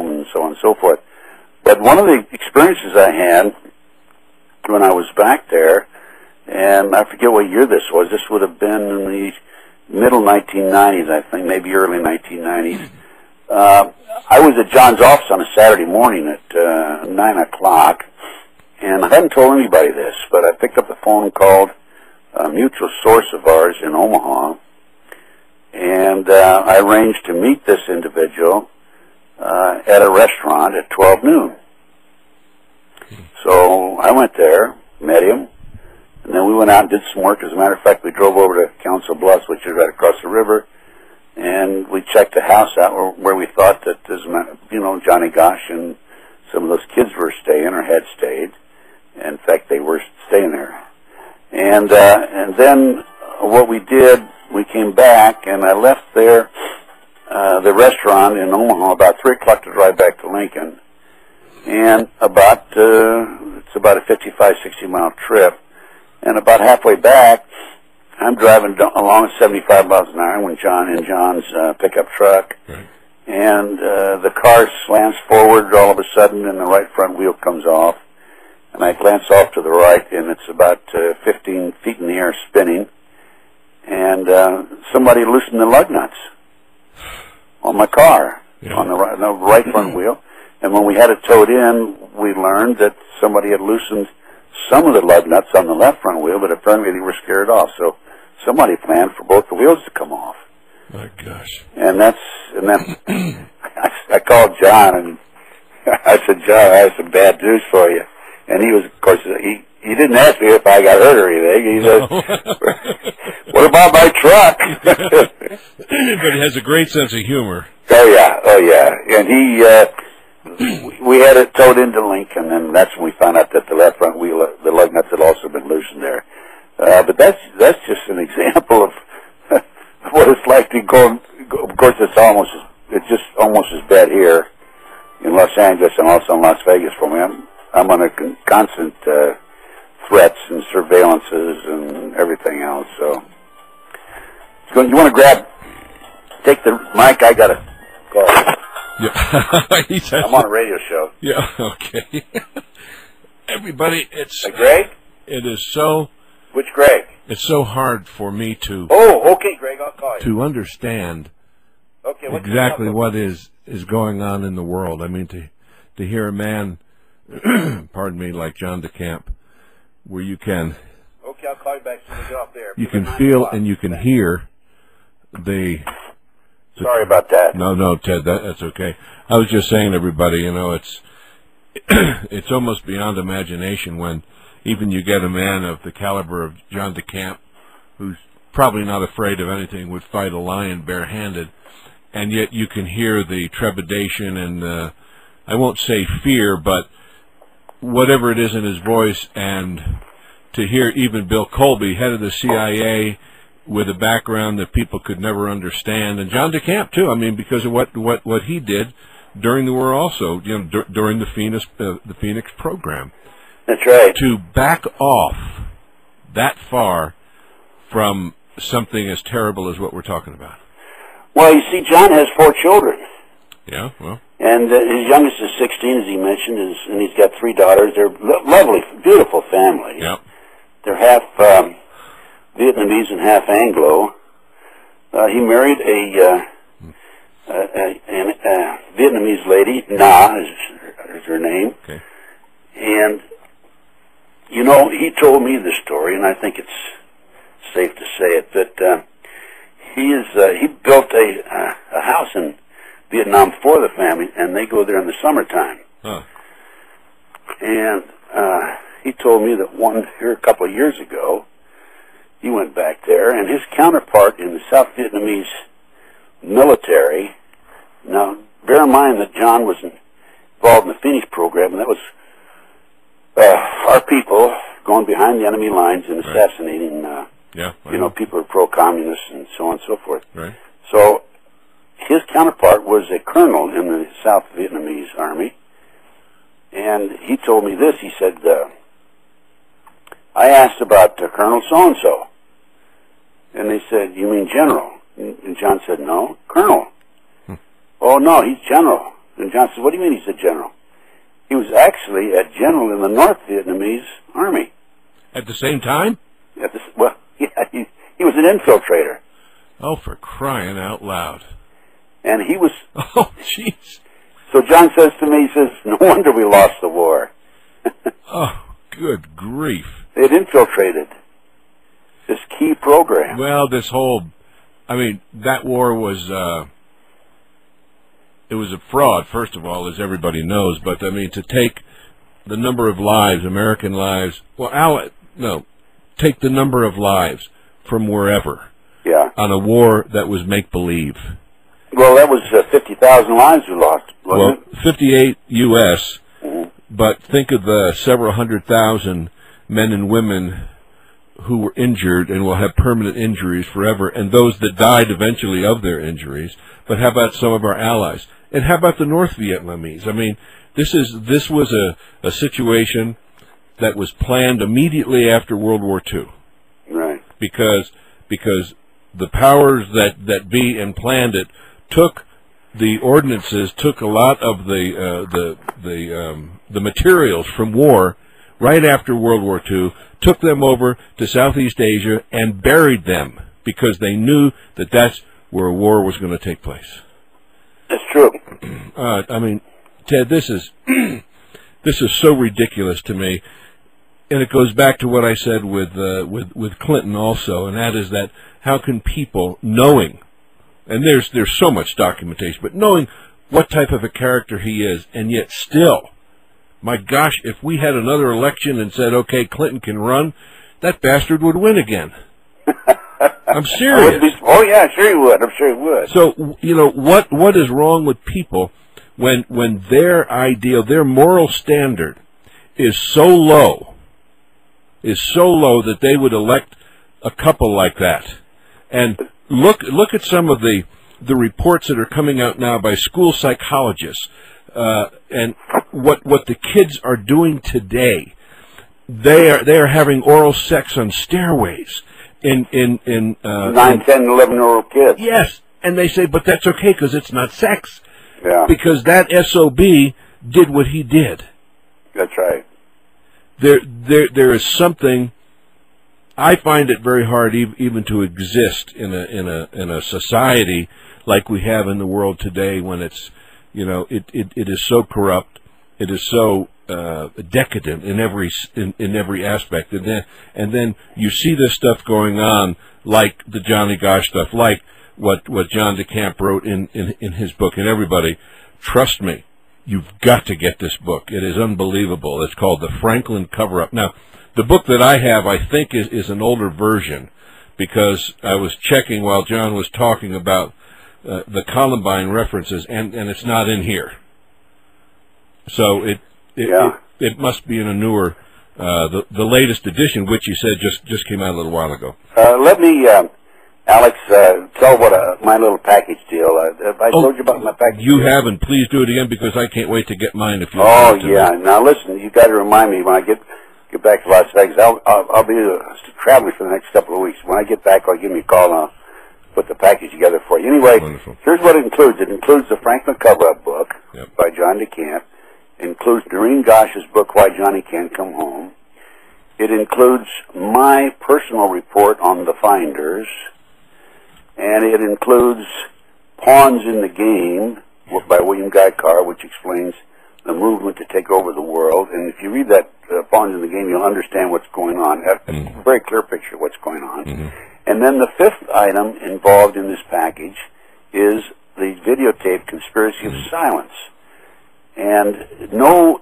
and so on and so forth. But one of the experiences I had when I was back there, and I forget what year this was. This would have been in the middle 1990s, I think, maybe early 1990s. I was at John's office on a Saturday morning at 9 o'clock, and I hadn't told anybody this, but I picked up the phone and called a mutual source of ours in Omaha, and I arranged to meet this individual at a restaurant at 12 noon. So I went there, met him, and then we went out and did some work. As a matter of fact, we drove over to Council Bluffs, which is right across the river, and we checked the house out where we thought that, Johnny Gosh and some of those kids were staying or had stayed. In fact, they were staying there. And then what we did, we came back, and I left there, the restaurant in Omaha about 3 o'clock to drive back to Lincoln. And it's about a 55, 60-mile trip. And about halfway back, I'm driving along at 75 miles an hour when John's pickup truck. Right. And the car slants forward all of a sudden, and the right front wheel comes off. And I glance off to the right, and it's about 15 feet in the air spinning. And somebody loosened the lug nuts on my car, on the right front wheel. And when we had it towed in, we learned that somebody had loosened some of the lug nuts on the left front wheel, but apparently they were scared off. So somebody planned for both the wheels to come off. My gosh. And then I called John, and I said, John, I have some bad news for you. And he was, of course, he didn't ask me if I got hurt or anything. He said, what about my truck? But he has a great sense of humor. Oh, yeah. And we had it towed into Lincoln, and that's when we found out that the left front wheel, the lug nuts had also been loosened there. But that's just an example of what it's like to go. Of course, it's just almost as bad here in Los Angeles and also in Las Vegas for me. I'm under constant threats and surveillances and everything else. So, you want to take the mic? I got to call. Yeah. I'm on a radio show. Yeah, okay. Everybody, it's... Greg? It is so... Which Greg? It's so hard for me to... Oh, okay, Greg, I'll call you. To understand exactly what is going on in the world. I mean, to hear a man, pardon me, like John Decamp, where you can... Okay, I'll call you back so we get off there. You can feel and you can hear the... Sorry about that. No, Ted, that's okay. I was just saying to everybody, it's almost beyond imagination when even you get a man of the caliber of John Decamp, who's probably not afraid of anything, would fight a lion barehanded, and yet you can hear the trepidation and, I won't say fear, but whatever it is in his voice, and to hear even Bill Colby, head of the CIA, with a background that people could never understand, and John Decamp too. I mean, because of what he did during the war, also, during the Phoenix program. That's right. To back off that far from something as terrible as what we're talking about. Well, you see, John has 4 children. Yeah, well. And his youngest is 16, as he mentioned, and he's got 3 daughters. They're lovely, beautiful family. Yep. They're half Vietnamese and half Anglo. He married a Vietnamese lady, Na is her name. Okay. And, he told me the story, and I think it's safe to say it, that he built a house in Vietnam for the family, and they go there in the summertime. Huh. And he told me that a couple of years ago, he went back there, and his counterpart in the South Vietnamese military. Now, bear in mind that John was involved in the Phoenix program, and that was our people going behind the enemy lines and assassinating, people who are pro-communist and so on and so forth. Right. So his counterpart was a colonel in the South Vietnamese army, and he told me this. He said, I asked about Colonel so-and-so, and they said, you mean General? And John said, no, Colonel. Oh, no, he's General. And John said, what do you mean he's a general? He was actually a general in the North Vietnamese army. At the same time? Well, yeah, he was an infiltrator. Oh, for crying out loud. And he was... Oh, jeez. So John says to me, he says, no wonder we lost the war. Oh, good grief. They had infiltrated this key program. Well, this whole... I mean, that war was... it was a fraud, first of all, as everybody knows. But, I mean, to take the number of lives, American lives... Well, take the number of lives from wherever. Yeah. On a war that was make-believe. Well, that was 50,000 lives we lost, wasn't it? 58 U.S., Mm-hmm. but think of the several 100,000 men and women who were injured and will have permanent injuries forever, and those that died eventually of their injuries. But how about some of our allies? And how about the North Vietnamese? I mean, this was a situation that was planned immediately after World War II. Right. Because the powers that be and planned it took the ordinances, took a lot of the materials from war right after World War II, took them over to Southeast Asia and buried them because they knew that that's where a war was going to take place. That's true. I mean, Ted, this is so ridiculous to me. And it goes back to what I said with Clinton also, and that is that how can people, knowing, and there's so much documentation, but knowing what type of a character he is, and yet still, my gosh, if we had another election and said, okay, Clinton can run, that bastard would win again. I'm serious. Oh yeah, sure he would. I'm sure he would. So, you know, what is wrong with people when their ideal, their moral standard is so low that they would elect a couple like that? And look at some of the reports that are coming out now by school psychologists, and what the kids are doing today. They are having oral sex on stairways in 9, 10, 11-year-old kids. Yes, and they say, but that's okay because it's not sex. Yeah. Because that SOB did what he did. That's right. There is something. I find it very hard even to exist in a society like we have in the world today, when it's, you know, it is so corrupt, it is so decadent in every aspect, and then you see this stuff going on, like the Johnny Gosch stuff, like what John Decamp wrote in his book. And everybody, trust me, you've got to get this book. It is unbelievable. It's called The Franklin Cover-Up. Now, the book that I have, I think, is an older version, because I was checking while John was talking about the Columbine references, and it's not in here. So it must be in a newer, the latest edition, which you said just came out a little while ago. Let me, Alex, tell what my little package deal. I told you about my package. You haven't. Please do it again, because I can't wait to get mine. If you. Oh yeah. Now listen, you got to remind me when I get back to Las Vegas. I'll be traveling for the next couple of weeks. When I get back, I'll give you a call and I'll put the package together for you. Anyway, wonderful. Here's what it includes. It includes the Franklin Cover-Up book Yep. by John Decamp. It includes Doreen Gosch's book, Why Johnny Can't Come Home. It includes my personal report on the Finders. And it includes Pawns in the Game by William Guy Carr, which explains the movement to take over the world. And if you read that Pawns in the Game, you'll understand what's going on. A very clear picture of what's going on. Mm-hmm. And then the fifth item involved in this package is the videotape Conspiracy of Silence. And no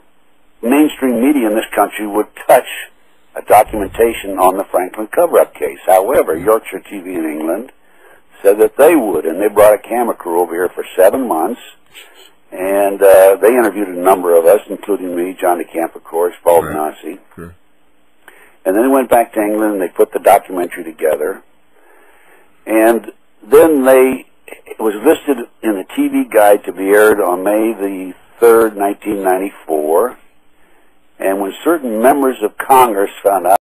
mainstream media in this country would touch a documentation on the Franklin cover-up case. However, Yorkshire TV in England said that they would, and they brought a camera crew over here for 7 months, and they interviewed a number of us, including me, John Decamp, of course, Paul Benassi. Sure. And then they went back to England, and they put the documentary together, and then it was listed in the TV guide to be aired on May the 3rd, 1994, and when certain members of Congress found out